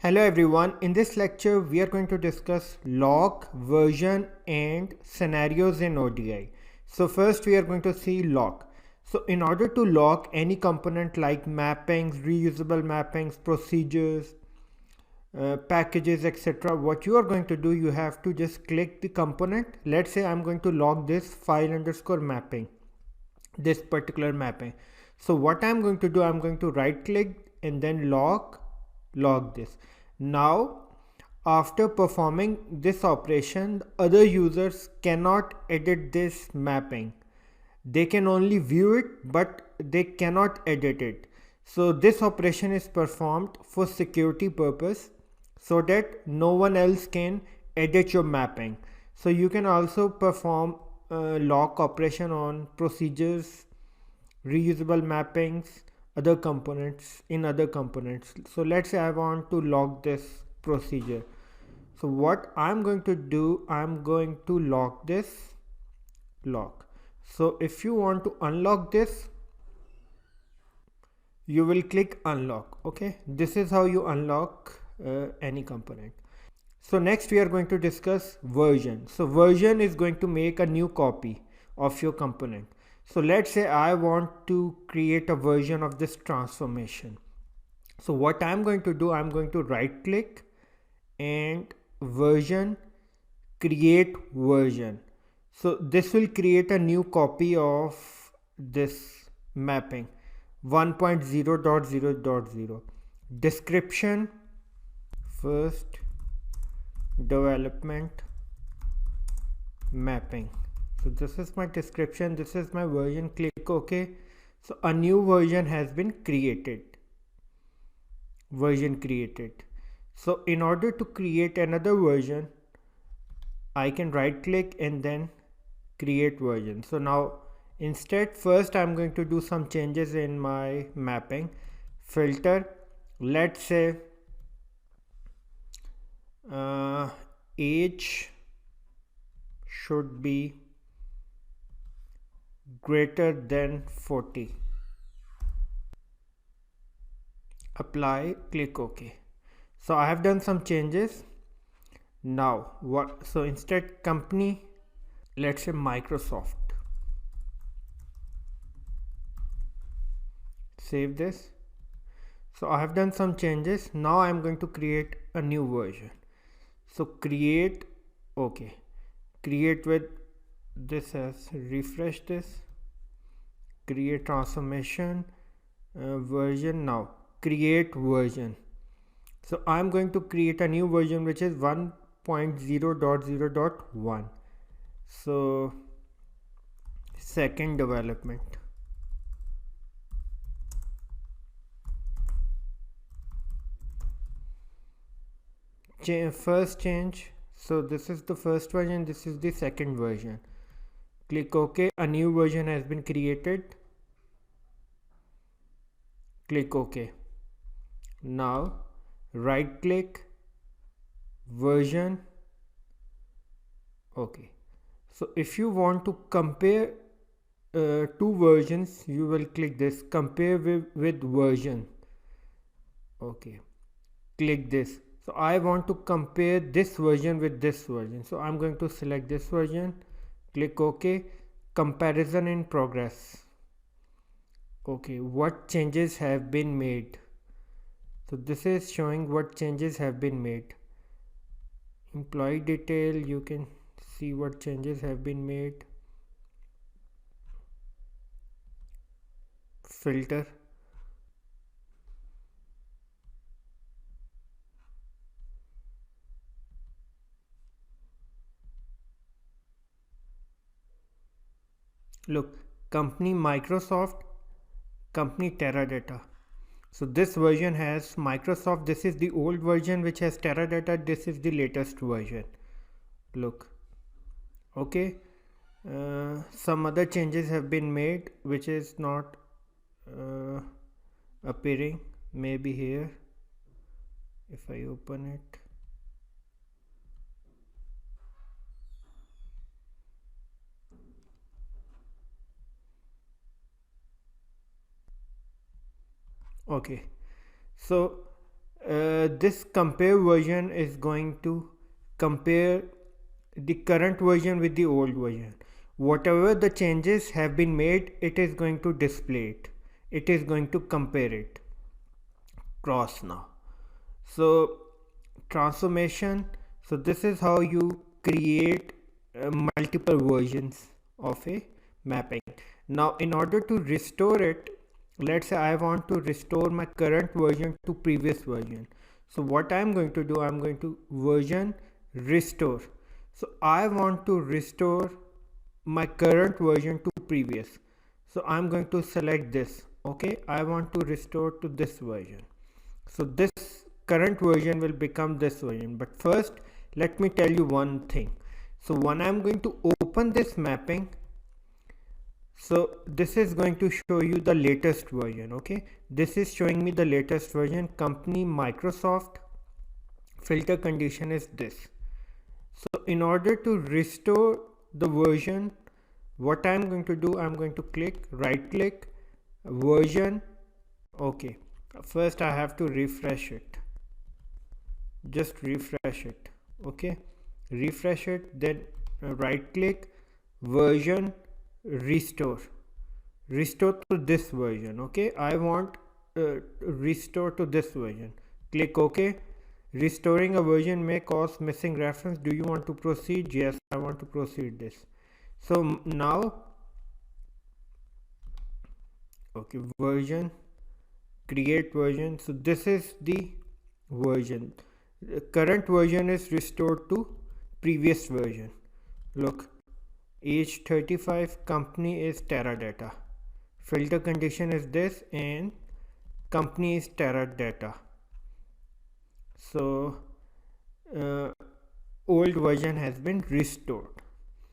Hello everyone, in this lecture we are going to discuss lock, version and scenarios in ODI. So first we are going to see lock. So in order to lock any component like mappings, reusable mappings, procedures, packages, etc., what you are going to do, you have to just click the component. Let's say I'm going to lock this file underscore mapping, this particular mapping. So what I'm going to do, I'm going to right click and then lock this. Now after performing this operation, other users cannot edit this mapping. They can only view it, but they cannot edit it. So this operation is performed for security purpose, so that no one else can edit your mapping. So you can also perform lock operation on procedures, reusable mappings, other components in other components. So let's say I want to lock this procedure. So what I'm going to do, I'm going to lock this lock. So if you want to unlock this, you will click unlock. Okay, this is how you unlock any component. So next we are going to discuss version. So version is going to make a new copy of your component. So let's say I want to create a version of this transformation. So what I'm going to do, I'm going to right click and version, create version. So this will create a new copy of this mapping 1.0.0.0. Description, first development mapping. So this is my description, this is my version, click OK. So a new version has been created. So in order to create another version, I can right click and then create version. So now instead, first I'm going to do some changes in my mapping. Filter, let's say age should be greater than 40. Apply, click OK. So I have done some changes. Now what, so instead company, let's say Microsoft. Save this. So I have done some changes. Now I'm going to create a new version. So create, okay, create with this as refresh this, create transformation, version. Now create version. So I'm going to create a new version which is 1.0.0.1. so second development, first change. So this is the first version, this is the second version. Click OK. A new version has been created. Click OK. Now right click, version. Okay. So if you want to compare two versions, you will click this, compare with version. Okay. Click this. So I want to compare this version with this version. So I'm going to select this version. Click OK. Comparison in progress. Okay, what changes have been made? So this is showing what changes have been made. Employee detail, you can see what changes have been made. Filter, look, company Microsoft, company Teradata. So this version has Microsoft, this is the old version which has Teradata, this is the latest version. Look, okay. Some other changes have been made which is not appearing, maybe here if I open it. Okay, so This compare version is going to compare the current version with the old version. Whatever the changes have been made, it is going to display it. It is going to compare it. Cross now. So transformation. So this is how you create multiple versions of a mapping. Now in order to restore it, let's say I want to restore my current version to previous version. So what I'm going to do, I'm going to version restore. So I want to restore my current version to previous. So I'm going to select this. Okay, I want to restore to this version. So this current version will become this version. But first, let me tell you one thing. So when I'm going to open this mapping, so this is going to show you the latest version. Okay, this is showing me the latest version. Company Microsoft, filter condition is this. So in order to restore the version, what I'm going to do, I'm going to click, right click, version. Okay, first I have to refresh it. Just refresh it. Okay, refresh it, then right click, version restore. Restore to this version. Okay, I want restore to this version. Click OK. Restoring a version may cause missing reference. Do you want to proceed? Yes, I want to proceed this. So now, okay, version, create version. So this is the version. The current version is restored to previous version. Look, age 35, company is Teradata, filter condition is this, and company is Teradata. So old version has been restored.